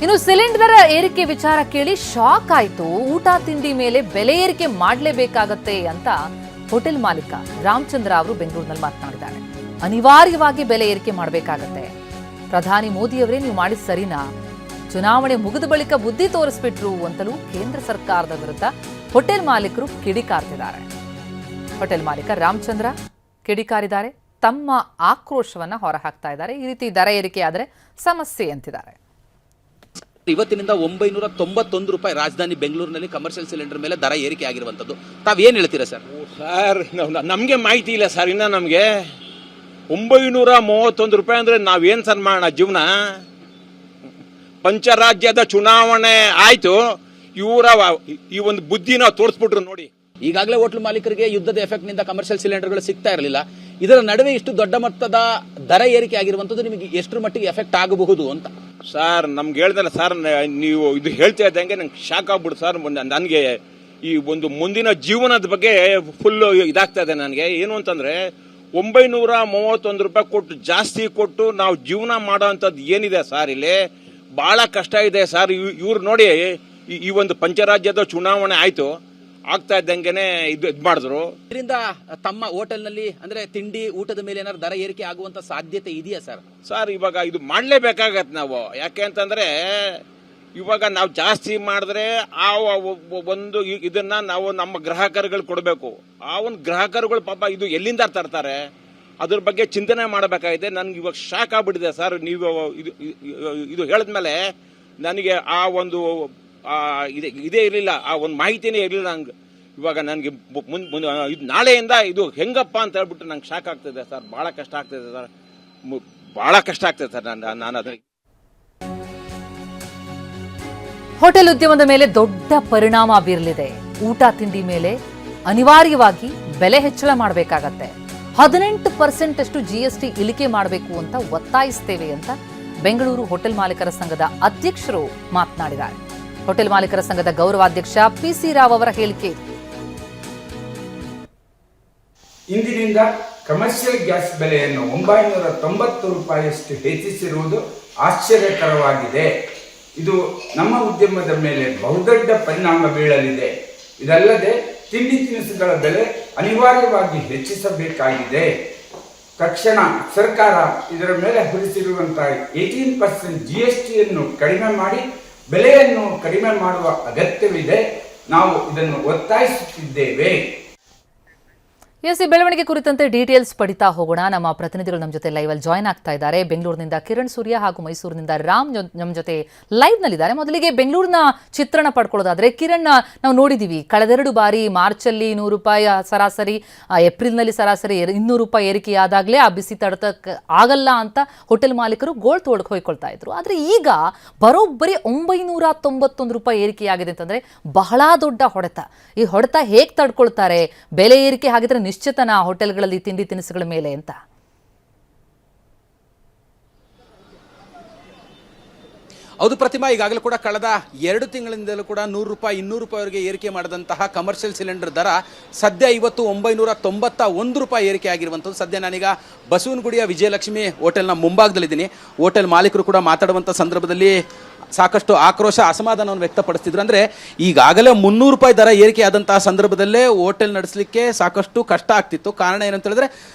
ಇನ್ನು ಸಿಲಿಂಡರ್ ಏರಿಕೆ ವಿಚಾರ ಕೇಳಿ ಶಾಕ್ ಆಯ್ತು. ಊಟ ತಿಂಡಿ ಮೇಲೆ ಬೆಲೆ ಏರಿಕೆ ಮಾಡಲೇಬೇಕಾಗತ್ತೆ ಅಂತ ಹೋಟೆಲ್ ಮಾಲೀಕ ರಾಮಚಂದ್ರ ಅವರು ಬೆಂಗಳೂರಿನಲ್ಲಿ ಮಾತನಾಡಿದ್ದಾರೆ. ಅನಿವಾರ್ಯವಾಗಿ ಬೆಲೆ ಏರಿಕೆ ಮಾಡಬೇಕಾಗತ್ತೆ. ಪ್ರಧಾನಿ ಮೋದಿಯವರೇ ನೀವು ಮಾಡಿದ ಸರಿನಾ? ಚುನಾವಣೆ ಮುಗಿದ ಬಳಿಕ ಬುದ್ಧಿ ತೋರಿಸ್ಬಿಟ್ರು ಅಂತಲೂ ಕೇಂದ್ರ ಸರ್ಕಾರದ ವಿರುದ್ಧ ಹೋಟೆಲ್ ಮಾಲೀಕರು ಕಿಡಿಕಾರ್ತಿದ್ದಾರೆ. ಹೋಟೆಲ್ ಮಾಲೀಕ ರಾಮಚಂದ್ರ ಕಿಡಿಕಾರಿದ್ದಾರೆ. ತಮ್ಮ ಆಕ್ರೋಶವನ್ನ ಹೊರಹಾಕ್ತಾ ಇದ್ದಾರೆ. ಈ ರೀತಿ ದರ ಏರಿಕೆ ಆದರೆ ಸಮಸ್ಯೆ ಅಂತಿದ್ದಾರೆ. ಇವತ್ತಿನಿಂದ 991 ರೂಪಾಯಿ ರಾಜಧಾನಿ ಬೆಂಗಳೂರಿನಲ್ಲಿ ಕಮರ್ಷಿಯಲ್ ಸಿಲಿಂಡರ್ ಮೇಲೆ ದರ ಏರಿಕೆ ಆಗಿರುವಂತದ್ದು. ತಾವೇನು ಹೇಳ್ತೀರಾ ಸರ್? ಸರ್ ನಮಗೆ ಮಾಹಿತಿ ಇಲ್ಲ ಸರ್. ಇನ್ನ ನಮಗೆ 931 ರೂಪಾಯಿ ಅಂದ್ರೆ ನಾವೇನ್ ಸರ್ ಮಾಡೋಣ ಜೀವನ? ಪಂಚರಾಜ್ಯದ ಚುನಾವಣೆ ಆಯ್ತು, ಇವರ ಈ ಒಂದು ಬುದ್ಧಿನ ತೋರಿಸ್ಬಿಟ್ರು ನೋಡಿ. ಈಗಾಗಲೇ ಹೋಟೆಲ್ ಮಾಲೀಕರಿಗೆ ಯುದ್ಧದ ಎಫೆಕ್ಟ್ ನಿಂದ ಕಮರ್ಷಿಯಲ್ ಸಿಲಿಂಡರ್ಗಳು ಸಿಗ್ತಾ ಇರಲಿಲ್ಲ. ಇದರ ನಡುವೆ ಇಷ್ಟು ದೊಡ್ಡ ಮೊತ್ತದ ದರ ಏರಿಕೆ ಆಗಿರುವಂತದ್ದು ನಿಮಗೆ ಎಷ್ಟರ ಮಟ್ಟಿಗೆ ಎಫೆಕ್ಟ್ ಆಗಬಹುದು ಅಂತ? ಸರ್ ನಮ್ಗೆ ಹೇಳ್ದಲ್ಲ ಸರ್, ನೀವು ಇದು ಹೇಳ್ತಾ ಇದ್ದಂಗೆ ನಂಗೆ ಶಾಕ್ ಆಗ್ಬಿಡು ಸರ್. ನನಗೆ ಈ ಒಂದು ಮುಂದಿನ ಜೀವನದ ಬಗ್ಗೆ ಫುಲ್ ಇದಾಗ್ತಾ ಇದೆ ನನಗೆ. ಏನು ಅಂತಂದ್ರೆ 931 ರೂಪಾಯಿ ಕೊಟ್ಟು ಜಾಸ್ತಿ ಕೊಟ್ಟು ನಾವು ಜೀವನ ಮಾಡೋ ಅಂಥದ್ದು ಏನಿದೆ ಸರ್, ಇಲ್ಲಿ ಬಹಳ ಕಷ್ಟ ಇದೆ ಸರ್. ಇವ್ರು ನೋಡಿ, ಈ ಒಂದು ಪಂಚರಾಜ್ಯದ ಚುನಾವಣೆ ಆಯ್ತು, ಆಗ್ತಾ ಇದ್ದಂಗೆನೆ ಇದು ಮಾಡಿದ್ರು. ಇದರಿಂದ ತಮ್ಮ ಹೋಟೆಲ್ನಲ್ಲಿ ಅಂದ್ರೆ ತಿಂಡಿ ಊಟದ ಮೇಲೆ ಏನಾದ್ರು ದರ ಏರಿಕೆ ಆಗುವಂತ ಸಾಧ್ಯತೆ ಇದೆಯಾ ಸರ್? ಸರ್ ಇವಾಗ ಇದು ಮಾಡಲೇಬೇಕಾಗತ್ತೆ ನಾವು. ಯಾಕೆ ಅಂತಂದ್ರೆ ಇವಾಗ ನಾವು ಜಾಸ್ತಿ ಮಾಡಿದ್ರೆ ಆ ಒಂದು ಇದನ್ನ ನಾವು ನಮ್ಮ ಗ್ರಾಹಕರುಗಳು ಕೊಡಬೇಕು. ಆ ಒಂದು ಗ್ರಾಹಕರುಗಳು ಪಾಪ ಇದು ಎಲ್ಲಿಂದ ತರ್ತಾರೆ, ಅದ್ರ ಬಗ್ಗೆ ಚಿಂತನೆ ಮಾಡಬೇಕಾಗಿದೆ. ನನ್ಗೆ ಇವಾಗ ಶಾಕ್ ಆಗ್ಬಿಟ್ಟಿದೆ ಸರ್. ನೀವು ಇದು ಹೇಳಿದ್ಮೇಲೆ ನನಗೆ ಆ ಒಂದು ಇದೇ ಇರಲಿಲ್ಲ, ಆ ಒಂದು ಮಾಹಿತಿನೇ ಇರಲಿಲ್ಲ ನಂಗೆ. ಇವಾಗ ನನಗೆ ನಾಳೆಯಿಂದ ಇದು ಹೆಂಗಪ್ಪ ಅಂತ ಹೇಳ್ಬಿಟ್ಟು ನಂಗೆ ಶಾಕ್ ಆಗ್ತಿದೆ ಸರ್. ಬಹಳ ಕಷ್ಟ ಆಗ್ತಿದೆ ಸರ್, ಬಹಳ ಕಷ್ಟ ಆಗ್ತದೆ ಸರ್. ನಾನು ಅದಕ್ಕೆ ಹೋಟೆಲ್ ಉದ್ಯಮದ ಮೇಲೆ ದೊಡ್ಡ ಪರಿಣಾಮ ಬೀರಲಿದೆ. ಊಟ ತಿಂಡಿ ಮೇಲೆ ಅನಿವಾರ್ಯವಾಗಿ ಬೆಲೆ ಹೆಚ್ಚಳ ಮಾಡಬೇಕಾಗತ್ತೆ. 18% ಅಷ್ಟು GST ಇಳಿಕೆ ಮಾಡಬೇಕು ಅಂತ ಒತ್ತಾಯಿಸ್ತೇವೆ ಅಂತ ಬೆಂಗಳೂರು ಹೋಟೆಲ್ ಮಾಲೀಕರ ಸಂಘದ ಅಧ್ಯಕ್ಷರು ಮಾತನಾಡಿದ್ದಾರೆ. ಹೋಟೆಲ್ ಮಾಲೀಕರ ಸಂಘದ ಗೌರವಾಧ್ಯಕ್ಷ PC ರಾವ್ ಅವರ ಹೇಳಿಕೆ. ಇಂದಿನಿಂದ ಕಮರ್ಷಿಯಲ್ ಗ್ಯಾಸ್ ಬೆಲೆಯನ್ನು 990 ರೂಪಾಯಿಯಷ್ಟು ಹೆಚ್ಚಿಸಿರುವುದು ಆಶ್ಚರ್ಯಕರವಾಗಿದೆ. ಇದು ನಮ್ಮ ಉದ್ಯಮದ ಮೇಲೆ ಬಹುದೊಡ್ಡ ಪರಿಣಾಮ ಬೀಳಲಿದೆ. ಇದಲ್ಲದೆ ತಿಂಡಿ ತಿನಿಸುಗಳ ಬೆಲೆ ಅನಿವಾರ್ಯವಾಗಿ ಹೆಚ್ಚಿಸಬೇಕಾಗಿದೆ. ತಕ್ಷಣ ಸರ್ಕಾರ ಇದರ ಮೇಲೆ ಹೊರಿಸಿರುವಂತಹ 18% GSTಯನ್ನು ಕಡಿಮೆ ಮಾಡಿ ಬೆಲೆಯನ್ನು ಕಡಿಮೆ ಮಾಡುವ ಅಗತ್ಯವಿದೆ. ನಾವು ಇದನ್ನು ಒತ್ತಾಯಿಸುತ್ತಿದ್ದೇವೆ. ಈ ಬೆಳವಣಿಗೆ ಕುರಿತಂತೆ ಡೀಟೇಲ್ಸ್ ಪಡಿತಾ ಹೋಗೋಣ. ನಮ್ಮ ಪ್ರತಿನಿಧಿಗಳು ನಮ್ಮ ಜೊತೆ ಲೈವ್ ಅಲ್ಲಿ ಜಾಯ್ನ್ ಆಗ್ತಾ ಇದ್ದಾರೆ. ಬೆಂಗಳೂರಿನಿಂದ ಕಿರಣ್ ಸೂರ್ಯ ಹಾಗೂ ಮೈಸೂರಿನಿಂದ ರಾಮ್ ನಮ್ಮ ಜೊತೆ ಲೈವ್ ನಲ್ಲಿದ್ದಾರೆ. ಮೊದಲಿಗೆ ಬೆಂಗಳೂರಿನ ಚಿತ್ರಣ ಪಡ್ಕೊಳ್ಳೋದಾದ್ರೆ, ಕಿರಣ್, ನಾವು ನೋಡಿದೀವಿ ಕಳೆದೆರಡು ಬಾರಿ ಮಾರ್ಚ್ ಅಲ್ಲಿ 100 ರೂಪಾಯಿ ಸರಾಸರಿ, ಏಪ್ರಿಲ್ನಲ್ಲಿ ಸರಾಸರಿ 200 ರೂಪಾಯಿ ಏರಿಕೆಯಾದಾಗಲೇ ಆ ಬಿಸಿ ತಡೆತ ಆಗಲ್ಲ ಅಂತ ಹೋಟೆಲ್ ಮಾಲೀಕರು ಗೋಳ್ ತೋಳಕ್ಕೆ ಹೊಯ್ಕೊಳ್ತಾ ಇದ್ರು. ಆದ್ರೆ ಈಗ ಬರೋಬ್ಬರಿ 991 ರೂಪಾಯಿ ಏರಿಕೆಯಾಗಿದೆ ಅಂತಂದ್ರೆ ಬಹಳ ದೊಡ್ಡ ಹೊಡೆತ. ಈ ಹೊಡೆತ ಹೇಗೆ ತಡ್ಕೊಳ್ತಾರೆ? ಬೆಲೆ ಏರಿಕೆ ಹಾಗಿದ್ರೆ ನಿಶ್ಚಿತನ ಹೋಟೆಲ್ಗಳಲ್ಲಿ ತಿಂಡಿ ತಿನಿಸುಗಳ ಮೇಲೆ ಅಂತ? ಹೌದು ಪ್ರತಿಮಾ, ಈಗಾಗಲೂ ಕೂಡ ಕಳೆದ 2 ತಿಂಗಳಿಂದಲೂ ಕೂಡ 100 ರೂಪಾಯಿ 200 ರೂಪಾಯಿವರೆಗೆ ಏರಿಕೆ ಮಾಡಿದಂತಹ ಕಮರ್ಷಿಯಲ್ ಸಿಲಿಂಡರ್ ದರ ಸದ್ಯ ಇವತ್ತು 991 ರೂಪಾಯಿ ಏರಿಕೆ ಆಗಿರುವಂಥದ್ದು. ಸದ್ಯ ನಾನೀಗ ಬಸವನಗುಡಿಯ ವಿಜಯಲಕ್ಷ್ಮಿ ಹೋಟೆಲ್ನ ಮುಂಭಾಗದಲ್ಲಿದ್ದೀನಿ. ಹೋಟೆಲ್ ಮಾಲೀಕರು ಕೂಡ ಮಾತಾಡುವಂಥ ಸಂದರ್ಭದಲ್ಲಿ ಸಾಕಷ್ಟು ಆಕ್ರೋಶ, ಅಸಮಾಧಾನವನ್ನು ವ್ಯಕ್ತಪಡಿಸ್ತಿದ್ರು. ಅಂದರೆ ಈಗಾಗಲೇ 300 ರೂಪಾಯಿ ದರ ಏರಿಕೆ ಆದಂತಹ ಸಂದರ್ಭದಲ್ಲೇ ಹೋಟೆಲ್ ನಡೆಸಲಿಕ್ಕೆ ಸಾಕಷ್ಟು ಕಷ್ಟ ಆಗ್ತಿತ್ತು. ಕಾರಣ ಏನಂತ ಹೇಳಿದ್ರೆ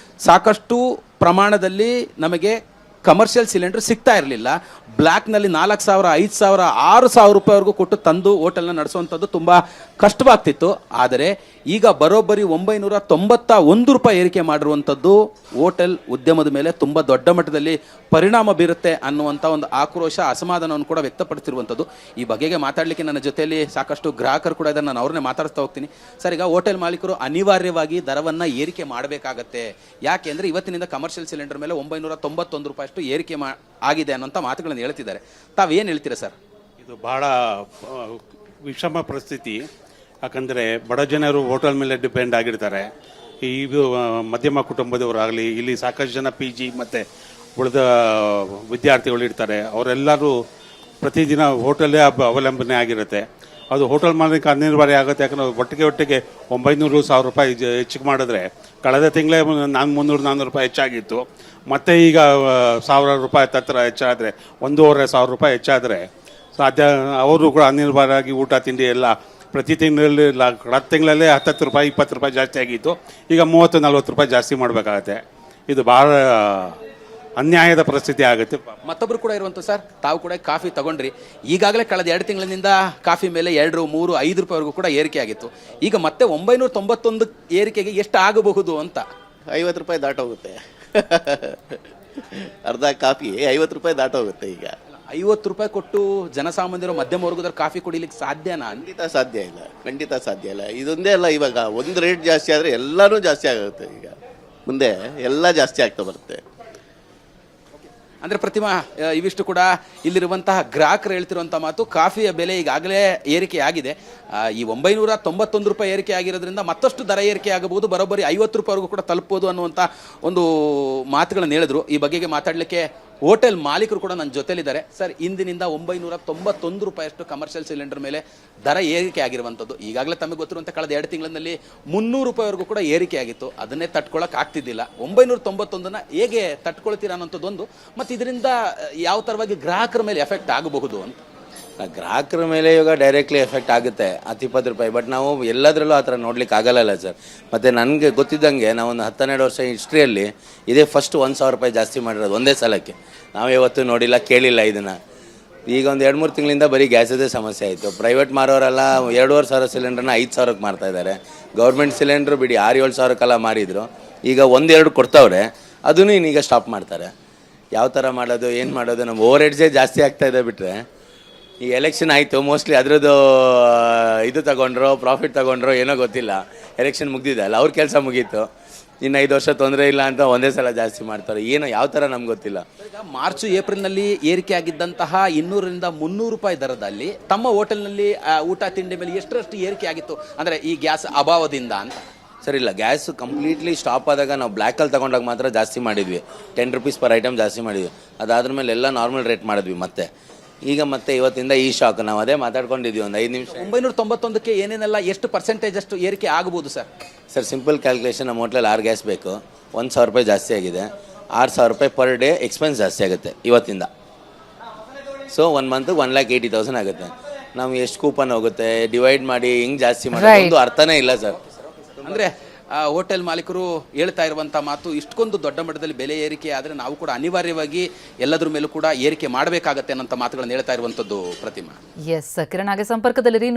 ಸಾಕಷ್ಟು ಪ್ರಮಾಣದಲ್ಲಿ ನಮಗೆ ಕಮರ್ಷಿಯಲ್ ಸಿಲಿಂಡರ್ ಸಿಗ್ತಾ ಇರಲಿಲ್ಲ. ಬ್ಲ್ಯಾಕ್ನಲ್ಲಿ 4,000, 5,000, 6,000 ರೂಪಾಯಿವರೆಗೂ ಕೊಟ್ಟು ತಂದು ಹೋಟೆಲ್ನ ನಡೆಸುವಂಥದ್ದು ತುಂಬ ಕಷ್ಟವಾಗ್ತಿತ್ತು. ಆದರೆ ಈಗ ಬರೋಬ್ಬರಿ 991 ರೂಪಾಯಿ ಏರಿಕೆ ಮಾಡಿರುವಂಥದ್ದು ಹೋಟೆಲ್ ಉದ್ಯಮದ ಮೇಲೆ ತುಂಬ ದೊಡ್ಡ ಮಟ್ಟದಲ್ಲಿ ಪರಿಣಾಮ ಬೀರುತ್ತೆ ಅನ್ನುವಂಥ ಒಂದು ಆಕ್ರೋಶ, ಅಸಮಾಧಾನವನ್ನು ಕೂಡ ವ್ಯಕ್ತಪಡಿಸಿರುವಂಥದ್ದು. ಈ ಬಗೆಗೆ ಮಾತಾಡಲಿಕ್ಕೆ ನನ್ನ ಜೊತೆಯಲ್ಲಿ ಸಾಕಷ್ಟು ಗ್ರಾಹಕರು ಕೂಡ ಇದ್ದಾರೆ. ನಾನು ಅವ್ರನ್ನೇ ಮಾತಾಡ್ತಾ ಹೋಗ್ತೀನಿ. ಸರ್, ಈಗ ಹೋಟೆಲ್ ಮಾಲೀಕರು ಅನಿವಾರ್ಯವಾಗಿ ದರವನ್ನು ಏರಿಕೆ ಮಾಡಬೇಕಾಗತ್ತೆ. ಯಾಕೆ ಅಂದರೆ ಇವತ್ತಿನಿಂದ ಕಮರ್ಷಿಯಲ್ ಸಿಲಿಂಡರ್ ಮೇಲೆ 991 ರೂಪಾಯಿ ಅಷ್ಟು ಏರಿಕೆ ಆಗಿದೆ ಅನ್ನೋಂಥ ಮಾತುಗಳನ್ನು ಹೇಳ್ತಿದ್ದಾರೆ. ತಾವೇನು ಹೇಳ್ತೀರಾ ಸರ್? ಇದು ಬಹಳ ವಿಷಮ ಪರಿಸ್ಥಿತಿ. ಯಾಕಂದರೆ ಬಡ ಜನರು ಹೋಟೆಲ್ ಮೇಲೆ ಡಿಪೆಂಡ್ ಆಗಿರ್ತಾರೆ. ಇದು ಮಧ್ಯಮ ಕುಟುಂಬದವರಾಗಲಿ, ಇಲ್ಲಿ ಸಾಕಷ್ಟು ಜನ PG ಮತ್ತು ಉಳಿದ ವಿದ್ಯಾರ್ಥಿಗಳು ಇರ್ತಾರೆ. ಅವರೆಲ್ಲರೂ ಪ್ರತಿದಿನ ಹೋಟೆಲ್ಲೇ ಅವಲಂಬನೆ ಆಗಿರುತ್ತೆ. ಅದು ಹೋಟೆಲ್ ಮಾಲೀಕ ಅನಿವಾರ್ಯ ಆಗುತ್ತೆ. ಯಾಕಂದರೆ ಒಟ್ಟಿಗೆ 900-1000 ರೂಪಾಯಿ ಹೆಚ್ಚಿಗೆ ಮಾಡಿದ್ರೆ ಕಳೆದ ತಿಂಗಳೇ 300-400 ರೂಪಾಯಿ ಹೆಚ್ಚಾಗಿತ್ತು. ಮತ್ತು ಈಗ 1000 ರೂಪಾಯಿ ಹತ್ತಿರ ಹೆಚ್ಚಾದರೆ 1500 ರೂಪಾಯಿ ಹೆಚ್ಚಾದರೆ ಸೊ ಅವರು ಕೂಡ ಅನಿವಾರ್ಯವಾಗಿ ಊಟ ತಿಂಡಿ ಎಲ್ಲ ಪ್ರತಿ ತಿಂಗಳಲ್ಲಿ ಕಳೆದ ತಿಂಗಳಲ್ಲೇ 10 ರೂಪಾಯಿ 20 ರೂಪಾಯಿ ಜಾಸ್ತಿ ಆಗಿತ್ತು. ಈಗ 30-40 ರೂಪಾಯಿ ಜಾಸ್ತಿ ಮಾಡಬೇಕಾಗತ್ತೆ. ಇದು ಭಾಳ ಅನ್ಯಾಯದ ಪರಿಸ್ಥಿತಿ ಆಗುತ್ತೆ. ಮತ್ತೊಬ್ರು ಕೂಡ ಇರುವಂತ ಸರ್, ತಾವು ಕೂಡ ಕಾಫಿ ತಗೊಂಡ್ರಿ. ಈಗಾಗಲೇ ಕಳೆದ 2 ತಿಂಗಳಿನಿಂದ ಕಾಫಿ ಮೇಲೆ 2, 3, 5 ರೂಪಾಯಿವರೆಗೂ ಕೂಡ ಏರಿಕೆ ಆಗಿತ್ತು. ಈಗ ಮತ್ತೆ 991 ಏರಿಕೆಗೆ ಎಷ್ಟು ಆಗಬಹುದು ಅಂತ? 50 ರೂಪಾಯಿ ದಾಟೋಗುತ್ತೆ. ಅರ್ಧ ಕಾಫಿ 50 ರೂಪಾಯಿ ದಾಟೋಗುತ್ತೆ. ಈಗ 50 ರೂಪಾಯಿ ಕೊಟ್ಟು ಜನಸಾಮಾನ್ಯರು ಮಧ್ಯಮ ವರ್ಗದವ್ರು ಕಾಫಿ ಕುಡಿಲಿಕ್ಕೆ ಸಾಧ್ಯನಾ? ಖಂಡಿತ ಸಾಧ್ಯ ಇಲ್ಲ. ಇದೊಂದೇ ಅಲ್ಲ, ಇವಾಗ ಒಂದು ರೇಟ್ ಜಾಸ್ತಿ ಆದರೆ ಎಲ್ಲನೂ ಜಾಸ್ತಿ ಆಗುತ್ತೆ. ಈಗ ಮುಂದೆ ಎಲ್ಲ ಜಾಸ್ತಿ ಆಗ್ತಾ ಬರುತ್ತೆ. ಅಂದರೆ ಪ್ರತಿಮಾ, ಇವಿಷ್ಟು ಕೂಡ ಇಲ್ಲಿರುವಂತಹ ಗ್ರಾಹಕರು ಹೇಳ್ತಿರುವಂಥ ಮಾತು, ಕಾಫಿಯ ಬೆಲೆ ಈಗಾಗಲೇ ಏರಿಕೆ ಆಗಿದೆ. ಈ 991 ರೂಪಾಯಿ ಏರಿಕೆ ಆಗಿರೋದ್ರಿಂದ ಮತ್ತಷ್ಟು ದರ ಏರಿಕೆ ಆಗಬಹುದು, ಬರೋಬ್ಬರಿ 50 ರೂಪಾಯಿವರೆಗೂ ಕೂಡ ತಲುಪಬಹುದು ಅನ್ನುವಂಥ ಒಂದು ಮಾತುಗಳನ್ನು ಹೇಳಿದ್ರು. ಈ ಬಗೆಗೆ ಮಾತಾಡಲಿಕ್ಕೆ ಹೋಟೆಲ್ ಮಾಲೀಕರು ಕೂಡ ನನ್ನ ಜೊತೆಲಿದ್ದಾರೆ. ಸರ್, ಇಂದಿನಿಂದ 991 ರೂಪಾಯಿಯಷ್ಟು ಕಮರ್ಷಿಯಲ್ ಸಿಲಿಂಡರ್ ಮೇಲೆ ದರ ಏರಿಕೆ ಆಗಿರುವಂಥದ್ದು. ಈಗಾಗಲೇ ತಮಗೆ ಗೊತ್ತಿರುವಂಥ ಕಳೆದ 2 ತಿಂಗಳಲ್ಲಿ 300 ರೂಪಾಯಿವರೆಗೂ ಕೂಡ ಏರಿಕೆ ಆಗಿತ್ತು. ಅದನ್ನೇ ತಟ್ಕೊಳ್ಳೋಕೆ ಆಗ್ತಿದ್ದಿಲ್ಲ. 991ನ್ನ ಹೇಗೆ ತಟ್ಕೊಳ್ತೀರಾ ಅನ್ನೋಂಥದ್ದೊಂದು, ಮತ್ತು ಇದರಿಂದ ಯಾವ ಥರವಾಗಿ ಗ್ರಾಹಕರ ಮೇಲೆ ಎಫೆಕ್ಟ್ ಆಗಬಹುದು ಅಂತ? ಗ್ರಾಹಕರ ಮೇಲೆ ಇವಾಗ ಡೈರೆಕ್ಟ್ಲಿ ಎಫೆಕ್ಟ್ ಆಗುತ್ತೆ 10-20 ರೂಪಾಯಿ. ಬಟ್ ನಾವು ಎಲ್ಲದರಲ್ಲೂ ಆ ಥರ ನೋಡ್ಲಿಕ್ಕೆ ಆಗಲ್ಲ ಸರ್. ಮತ್ತು ನನಗೆ ಗೊತ್ತಿದ್ದಂಗೆ ನಾವೊಂದು 10-12 ವರ್ಷ ಹಿಸ್ಟ್ರಿಯಲ್ಲಿ ಇದೇ ಫಸ್ಟ್ 1,000 ರೂಪಾಯಿ ಜಾಸ್ತಿ ಮಾಡಿರೋದು ಒಂದೇ ಸಲಕ್ಕೆ. ನಾವು ಯಾವತ್ತೂ ನೋಡಿಲ್ಲ, ಕೇಳಿಲ್ಲ ಇದನ್ನು. ಈಗ ಒಂದು 2-3 ತಿಂಗಳಿಂದ ಬರೀ ಗ್ಯಾಸದೇ ಸಮಸ್ಯೆ ಆಯಿತು. ಪ್ರೈವೇಟ್ ಮಾರೋರೆಲ್ಲ 2,500 ಸಿಲಿಂಡ್ರನ್ನ 5,000ಕ್ಕೆ ಮಾರ್ತಾಯಿದ್ದಾರೆ. ಗೌರ್ಮೆಂಟ್ ಸಿಲಿಂಡ್ರು ಬಿಡಿ 6-7 ಸಾವಿರಕ್ಕೆಲ್ಲ ಮಾರಿದ್ರು. ಈಗ 1-2 ಕೊಡ್ತಾವ್ರೆ, ಅದನ್ನು ಇನ್ನೀಗ ಸ್ಟಾಪ್ ಮಾಡ್ತಾರೆ. ಯಾವ ಥರ ಮಾಡೋದು, ಏನು ಮಾಡೋದು? ನಮ್ಮ ಓವರ್ ಹೆಡ್ಸೇ ಜಾಸ್ತಿ ಆಗ್ತಾಯಿದೆ. ಬಿಟ್ಟರೆ ಈ ಎಲೆಕ್ಷನ್ ಆಯಿತು, ಮೋಸ್ಟ್ಲಿ ಅದರದ್ದು ಇದು ತಗೊಂಡ್ರೋ ಪ್ರಾಫಿಟ್ ತಗೊಂಡ್ರೋ ಏನೋ ಗೊತ್ತಿಲ್ಲ. ಎಲೆಕ್ಷನ್ ಮುಗ್ದಿದೆ ಅಲ್ಲ, ಅವ್ರ ಕೆಲಸ ಮುಗೀತು. ಇನ್ನು 5 ವರ್ಷ ತೊಂದರೆ ಇಲ್ಲ ಅಂತ ಒಂದೇ ಸಲ ಜಾಸ್ತಿ ಮಾಡ್ತಾರೆ. ಏನೋ ಯಾವ ಥರ ನಮ್ಗೆ ಗೊತ್ತಿಲ್ಲ. ಈಗ ಮಾರ್ಚ್ ಏಪ್ರಿಲ್ನಲ್ಲಿ ಏರಿಕೆ ಆಗಿದ್ದಂತಹ 200ರಿಂದ 300 ರೂಪಾಯಿ ದರದಲ್ಲಿ ತಮ್ಮ ಹೋಟೆಲ್ನಲ್ಲಿ ಊಟ ತಿಂಡಿ ಮೇಲೆ ಎಷ್ಟರಷ್ಟು ಏರಿಕೆ ಆಗಿತ್ತು, ಅಂದರೆ ಈ ಗ್ಯಾಸ್ ಅಭಾವದಿಂದ ಅಂತ? ಸರ್ ಇಲ್ಲ, ಗ್ಯಾಸ್ ಕಂಪ್ಲೀಟ್ಲಿ ಸ್ಟಾಪ್ ಆದಾಗ ನಾವು ಬ್ಲ್ಯಾಕಲ್ಲಿ ತೊಗೊಂಡಾಗ ಮಾತ್ರ ಜಾಸ್ತಿ ಮಾಡಿದ್ವಿ. 10 ರೂಪೀಸ್ ಪರ್ ಐಟಮ್ ಜಾಸ್ತಿ ಮಾಡಿದ್ವಿ. ಅದಾದ್ರ ಮೇಲೆ ಎಲ್ಲ ನಾರ್ಮಲ್ ರೇಟ್ ಮಾಡಿದ್ವಿ. ಈಗ ಮತ್ತೆ ಇವತ್ತಿಂದ ಈ ಶಾಕ್ ನಾವು ಅದೇ ಮಾತಾಡ್ಕೊಂಡಿದ್ವಿ ಒಂದು 5 ನಿಮಿಷ. 991ಕ್ಕೆ ಏನೇನೆಲ್ಲ ಎಷ್ಟು ಪರ್ಸೆಂಟೇಜ್ ಅಷ್ಟು ಏರಿಕೆ ಆಗಬಹುದು ಸರ್? ಸರ್ ಸಿಂಪಲ್ ಕ್ಯಾಲ್ಕುಲೇಷನ್, ನಮ್ಮ ಹೋಟ್ಲಲ್ಲಿ 6 ಗ್ಯಾಸ್ ಬೇಕು, 1,000 ರೂಪಾಯಿ ಜಾಸ್ತಿ ಆಗಿದೆ. 6,000 ರೂಪಾಯಿ ಪರ್ ಡೇ ಎಕ್ಸ್ಪೆನ್ಸ್ ಜಾಸ್ತಿ ಆಗುತ್ತೆ ಇವತ್ತಿಂದ. ಸೊ 1 ಮಂತ್ 1,80,000 ಆಗುತ್ತೆ. ನಾವು ಎಷ್ಟು ಕೂಪನ್ ಹೋಗುತ್ತೆ ಡಿವೈಡ್ ಮಾಡಿ ಹೆಂಗೆ ಜಾಸ್ತಿ ಮಾಡೋದು ಒಂದು ಅರ್ಥನೇ ಇಲ್ಲ ಸರ್. ಅಂದರೆ ಹೋಟೆಲ್ ಮಾಲೀಕರು ಹೇಳ್ತಾ ಇರುವಂಥ ಮಾತು, ಇಷ್ಟೊಂದು ದೊಡ್ಡ ಮಟ್ಟದಲ್ಲಿ ಬೆಲೆ ಏರಿಕೆ ಆದರೆ ನಾವು ಕೂಡ ಅನಿವಾರ್ಯವಾಗಿ ಎಲ್ಲದ್ರ ಮೇಲೂ ಕೂಡ ಏರಿಕೆ ಮಾಡಬೇಕಾಗತ್ತೆ ಅನ್ನೋಂಥ ಮಾತುಗಳನ್ನು ಹೇಳ್ತಾ ಇರುವಂಥದ್ದು ಪ್ರತಿಮಾ. ಎಸ್ ಕಿರಣ್, ಹಾಗೆ ಸಂಪರ್ಕದಲ್ಲಿರಿ.